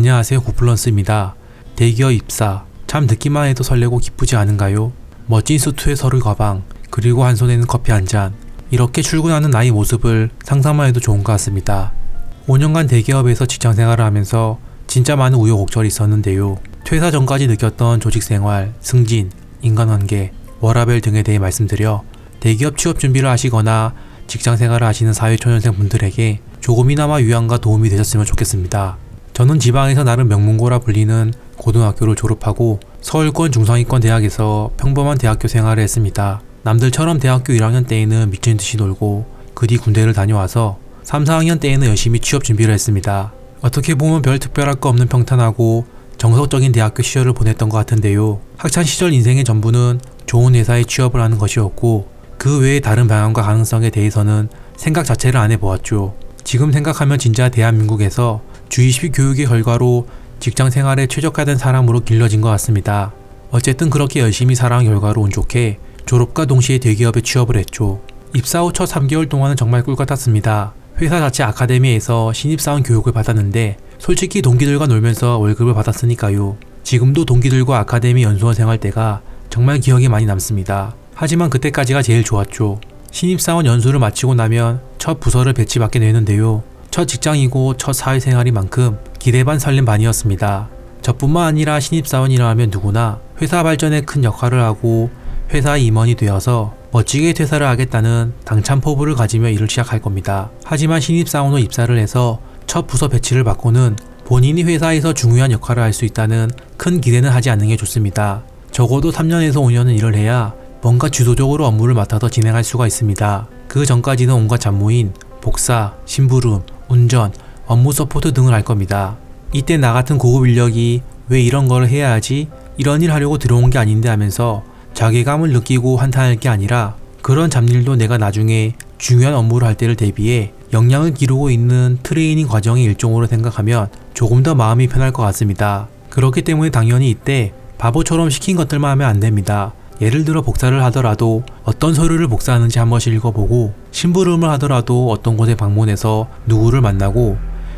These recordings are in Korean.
안녕하세요, 구플런스입니다. 대기업 입사, 참 듣기만 해도 설레고 기쁘지 않은가요? 멋진 수트에 서류 가방, 그리고 한 손에는 커피 한 잔. 이렇게 출근하는 나의 모습을 상상만 해도 좋은 것 같습니다. 5년간 대기업에서 직장생활을 하면서 진짜 많은 우여곡절이 있었는데요. 퇴사 전까지 느꼈던 조직생활, 승진, 인간관계, 워라밸 등에 대해 말씀드려 대기업 취업 준비를 하시거나 직장생활을 하시는 사회초년생 분들에게 조금이나마 유익과 도움이 되셨으면 좋겠습니다. 저는 지방에서 나름 명문고라 불리는 고등학교를 졸업하고 서울권 중상위권 대학에서 평범한 대학교 생활을 했습니다. 남들처럼 대학교 1학년 때에는 미친듯이 놀고 그 뒤 군대를 다녀와서 3, 4학년 때에는 열심히 취업 준비를 했습니다. 어떻게 보면 별 특별할 거 없는 평탄하고 정석적인 대학교 시절을 보냈던 것 같은데요. 학창시절 인생의 전부는 좋은 회사에 취업을 하는 것이었고 그 외의 다른 방향과 가능성에 대해서는 생각 자체를 안 해보았죠. 지금 생각하면 진짜 대한민국에서 주입식 교육의 결과로 직장생활에 최적화된 사람으로 길러진 것 같습니다. 어쨌든 그렇게 열심히 살아온 결과로 운 좋게 졸업과 동시에 대기업에 취업을 했죠. 입사 후 첫 3개월 동안은 정말 꿀 같았습니다. 회사 자체 아카데미에서 신입사원 교육을 받았는데 솔직히 동기들과 놀면서 월급을 받았으니까요. 지금도 동기들과 아카데미 연수원 생활 때가 정말 기억에 많이 남습니다. 하지만 그때까지가 제일 좋았죠. 신입사원 연수를 마치고 나면 첫 부서를 배치받게 되는데요. 첫 직장이고 첫 사회생활인 만큼 기대 반 설렘 반이었습니다. 저뿐만 아니라 신입사원이라 하면 누구나 회사 발전에 큰 역할을 하고 회사 임원이 되어서 멋지게 퇴사를 하겠다는 당찬 포부를 가지며 일을 시작할 겁니다. 하지만 신입사원으로 입사를 해서 첫 부서 배치를 받고는 본인이 회사에서 중요한 역할을 할 수 있다는 큰 기대는 하지 않는 게 좋습니다. 적어도 3년에서 5년은 일을 해야 뭔가 주도적으로 업무를 맡아서 진행할 수가 있습니다. 그 전까지는 온갖 잡무인, 복사, 심부름, 운전, 업무 서포트 등을 할 겁니다. 이때 나 같은 고급 인력이 왜 이런 걸 해야 하지? 이런 일 하려고 들어온 게 아닌데 하면서 자괴감을 느끼고 한탄할 게 아니라 그런 잡일도 내가 나중에 중요한 업무를 할 때를 대비해 역량을 기르고 있는 트레이닝 과정의 일종으로 생각하면 조금 더 마음이 편할 것 같습니다. 그렇기 때문에 당연히 이때 바보처럼 시킨 것들만 하면 안 됩니다. 예를 들어 복사를 하더라도 어떤 서류를 복사하는지 한 번씩 읽어보고 심부름을 하더라도 어떤 곳에 방문해서 누구를 만나고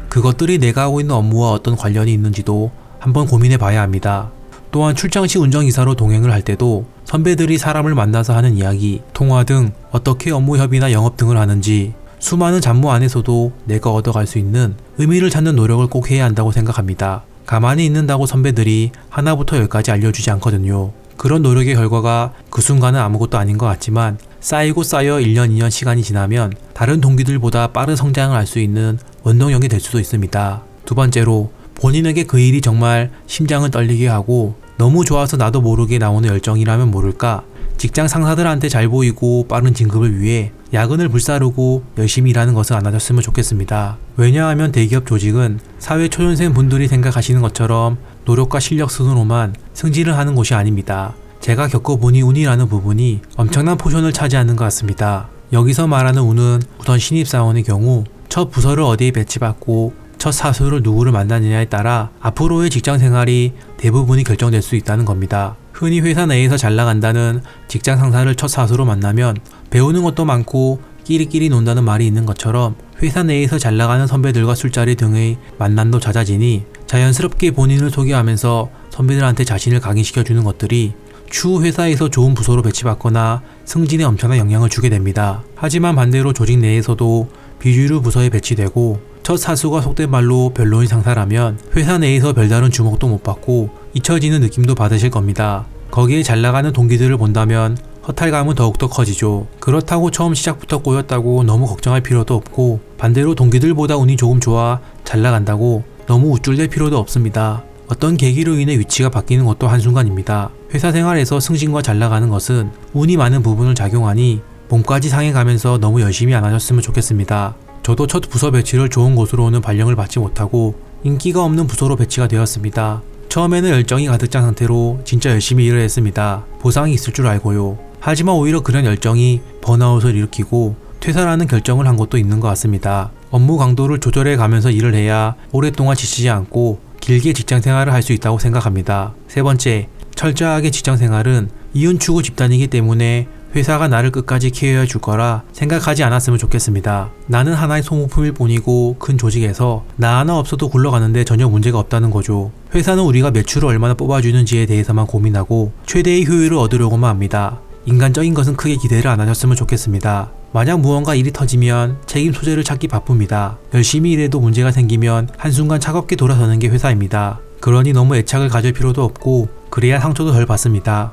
그것들이 내가 하고 있는 업무와 어떤 관련이 있는지도 한번 고민해 봐야 합니다. 또한 출장 시 운전기사로 동행을 할 때도 선배들이 사람을 만나서 하는 이야기, 통화 등 어떻게 업무 협의나 영업 등을 하는지 수많은 잡무 안에서도 내가 얻어갈 수 있는 의미를 찾는 노력을 꼭 해야 한다고 생각합니다. 가만히 있는다고 선배들이 하나부터 열까지 알려주지 않거든요. 그런 노력의 결과가 그 순간은 아무것도 아닌 것 같지만 쌓이고 쌓여 1년, 2년 시간이 지나면 다른 동기들보다 빠른 성장을 할 수 있는 원동력이 될 수도 있습니다. 두 번째로 본인에게 그 일이 정말 심장을 떨리게 하고 너무 좋아서 나도 모르게 나오는 열정이라면 모를까 직장 상사들한테 잘 보이고 빠른 진급을 위해 야근을 불사르고 열심히 일하는 것을 안 하셨으면 좋겠습니다. 왜냐하면 대기업 조직은 사회 초년생 분들이 생각하시는 것처럼 노력과 실력 순으로만 승진을 하는 곳이 아닙니다. 제가 겪어보니 운이라는 부분이 엄청난 포션을 차지하는 것 같습니다. 여기서 말하는 운은 우선 신입사원의 경우 첫 부서를 어디에 배치받고 첫 사수를 누구를 만나느냐에 따라 앞으로의 직장생활이 대부분이 결정될 수 있다는 겁니다. 흔히 회사 내에서 잘 나간다는 직장 상사를 첫 사수로 만나면 배우는 것도 많고 끼리끼리 논다는 말이 있는 것처럼 회사 내에서 잘 나가는 선배들과 술자리 등의 만남도 잦아지니 자연스럽게 본인을 소개하면서 선배들한테 자신을 각인시켜주는 것들이 추후 회사에서 좋은 부서로 배치받거나 승진에 엄청난 영향을 주게 됩니다. 하지만 반대로 조직 내에서도 비주류 부서에 배치되고 첫 사수가 속된 말로 별로인 상사라면 회사 내에서 별다른 주목도 못 받고 잊혀지는 느낌도 받으실 겁니다. 거기에 잘 나가는 동기들을 본다면 허탈감은 더욱더 커지죠. 그렇다고 처음 시작부터 꼬였다고 너무 걱정할 필요도 없고 반대로 동기들보다 운이 조금 좋아 잘 나간다고 너무 우쭐댈 필요도 없습니다. 어떤 계기로 인해 위치가 바뀌는 것도 한순간입니다. 회사 생활에서 승진과 잘 나가는 것은 운이 많은 부분을 작용하니 몸까지 상해가면서 너무 열심히 안 하셨으면 좋겠습니다. 저도 첫 부서 배치를 좋은 곳으로는 발령을 받지 못하고 인기가 없는 부서로 배치가 되었습니다. 처음에는 열정이 가득 찬 상태로 진짜 열심히 일을 했습니다. 보상이 있을 줄 알고요. 하지만 오히려 그런 열정이 번아웃을 일으키고 퇴사라는 결정을 한 것도 있는 것 같습니다. 업무 강도를 조절해 가면서 일을 해야 오랫동안 지치지 않고 길게 직장생활을 할 수 있다고 생각합니다. 세 번째, 철저하게 직장생활은 이윤 추구 집단이기 때문에 회사가 나를 끝까지 케어해 줄 거라 생각하지 않았으면 좋겠습니다. 나는 하나의 소모품일 뿐이고 큰 조직에서 나 하나 없어도 굴러가는데 전혀 문제가 없다는 거죠. 회사는 우리가 매출을 얼마나 뽑아주는지에 대해서만 고민하고 최대의 효율을 얻으려고만 합니다. 인간적인 것은 크게 기대를 안 하셨으면 좋겠습니다. 만약 무언가 일이 터지면 책임 소재를 찾기 바쁩니다. 열심히 일해도 문제가 생기면 한순간 차갑게 돌아서는 게 회사입니다. 그러니 너무 애착을 가질 필요도 없고 그래야 상처도 덜 받습니다.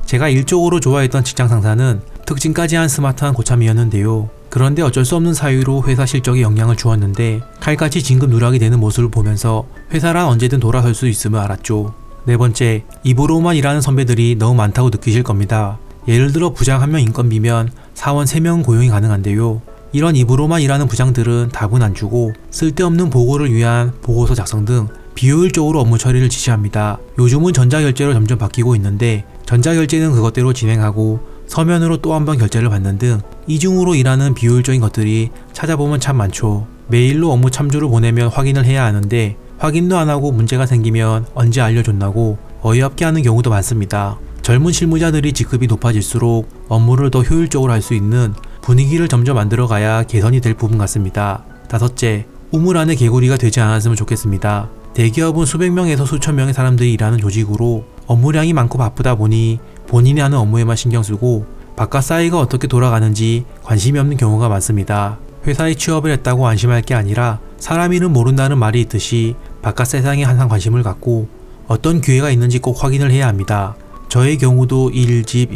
제가 일적으로 좋아했던 직장 상사는 특징까지 한 스마트한 고참이었는데요. 그런데 어쩔 수 없는 사유로 회사 실적에 영향을 주었는데 칼같이 진급 누락이 되는 모습을 보면서 회사란 언제든 돌아설 수 있음을 알았죠. 네 번째, 입으로만 일하는 선배들이 너무 많다고 느끼실 겁니다. 예를 들어 부장 1명 인건비면 사원 3명 고용이 가능한데요. 이런 입으로만 일하는 부장들은 답은 안 주고 쓸데없는 보고를 위한 보고서 작성 등 비효율적으로 업무 처리를 지시합니다. 요즘은 전자결제로 점점 바뀌고 있는데 전자결제는 그것대로 진행하고 서면으로 또 한 번 결제를 받는 등 이중으로 일하는 비효율적인 것들이 찾아보면 참 많죠. 메일로 업무 참조를 보내면 확인을 해야 하는데 확인도 안 하고 문제가 생기면 언제 알려줬나고 어이없게 하는 경우도 많습니다. 젊은 실무자들이 직급이 높아질수록 업무를 더 효율적으로 할 수 있는 분위기를 점점 만들어가야 개선이 될 부분 같습니다. 다섯째, 우물 안에 개구리가 되지 않았으면 좋겠습니다. 대기업은 수백 명에서 수천 명의 사람들이 일하는 조직으로 업무량이 많고 바쁘다 보니 본인이 하는 업무에만 신경 쓰고 바깥 사이가 어떻게 돌아가는지 관심이 없는 경우가 많습니다. 회사에 취업을 했다고 안심할 게 아니라 사람 일은 모른다는 말이 있듯이 바깥 세상에 항상 관심을 갖고 어떤 기회가 있는지 꼭 확인을 해야 합니다. 저의 경우도 일, 집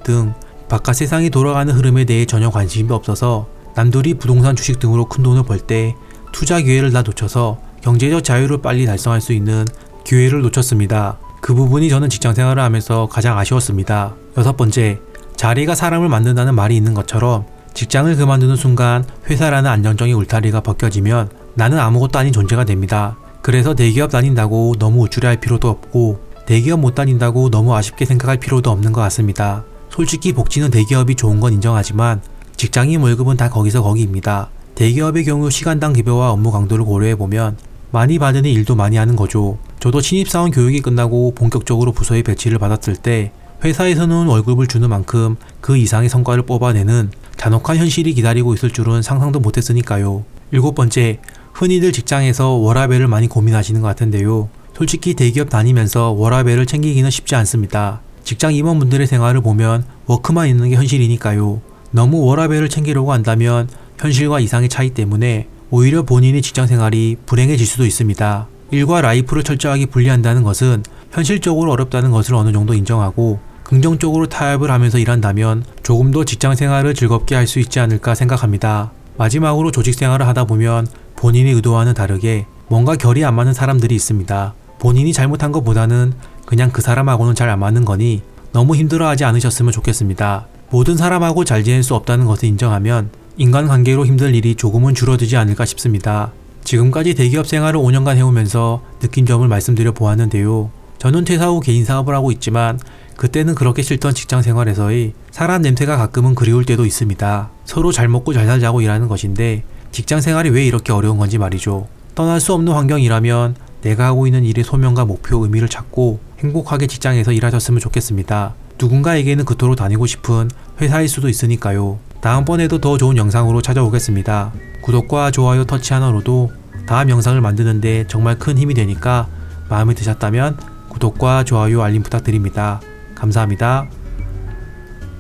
등 바깥 세상이 돌아가는 흐름에 대해 전혀 관심이 없어서 남들이 부동산 주식 등으로 큰 돈을 벌 때 투자 기회를 다 놓쳐서 경제적 자유를 빨리 달성할 수 있는 기회를 놓쳤습니다. 그 부분이 저는 직장생활을 하면서 가장 아쉬웠습니다. 여섯 번째, 자리가 사람을 만든다는 말이 있는 것처럼 직장을 그만두는 순간 회사라는 안정적인 울타리가 벗겨지면 나는 아무것도 아닌 존재가 됩니다. 그래서 대기업 다닌다고 너무 우쭐해할 필요도 없고 대기업 못 다닌다고 너무 아쉽게 생각할 필요도 없는 것 같습니다. 솔직히 복지는 대기업이 좋은 건 인정하지만 직장인 월급은 다 거기서 거기입니다. 대기업의 경우 시간당 급여와 업무 강도를 고려해보면 많이 받으니 일도 많이 하는 거죠. 저도 신입사원 교육이 끝나고 본격적으로 부서에 배치를 받았을 때 회사에서는 월급을 주는 만큼 그 이상의 성과를 뽑아내는 잔혹한 현실이 기다리고 있을 줄은 상상도 못했으니까요. 일곱 번째, 흔히들 직장에서 워라밸을 많이 고민하시는 것 같은데요. 솔직히 대기업 다니면서 워라밸을 챙기기는 쉽지 않습니다. 직장 임원분들의 생활을 보면 워크만 있는 게 현실이니까요. 너무 워라밸을 챙기려고 한다면 현실과 이상의 차이 때문에 오히려 본인의 직장 생활이 불행해질 수도 있습니다. 일과 라이프를 철저하게 분리한다는 것은 현실적으로 어렵다는 것을 어느 정도 인정하고 긍정적으로 타협을 하면서 일한다면 조금 더 직장 생활을 즐겁게 할 수 있지 않을까 생각합니다. 마지막으로 조직 생활을 하다 보면 본인이 의도와는 다르게 뭔가 결이 안 맞는 사람들이 있습니다. 본인이 잘못한 것보다는 그냥 그 사람하고는 잘 안 맞는 거니 너무 힘들어하지 않으셨으면 좋겠습니다. 모든 사람하고 잘 지낼 수 없다는 것을 인정하면 인간관계로 힘들 일이 조금은 줄어들지 않을까 싶습니다. 지금까지 대기업 생활을 5년간 해오면서 느낀 점을 말씀드려 보았는데요. 저는 퇴사 후 개인 사업을 하고 있지만 그때는 그렇게 싫던 직장 생활에서의 사람 냄새가 가끔은 그리울 때도 있습니다. 서로 잘 먹고 잘 살자고 일하는 것인데 직장 생활이 왜 이렇게 어려운 건지 말이죠. 떠날 수 없는 환경이라면 내가 하고 있는 일의 소명과 목표, 의미를 찾고 행복하게 직장에서 일하셨으면 좋겠습니다. 누군가에게는 그토록 다니고 싶은 회사일 수도 있으니까요. 다음번에도 더 좋은 영상으로 찾아오겠습니다. 구독과 좋아요 터치 하나로도 다음 영상을 만드는데 정말 큰 힘이 되니까 마음에 드셨다면 구독과 좋아요 알림 부탁드립니다. 감사합니다.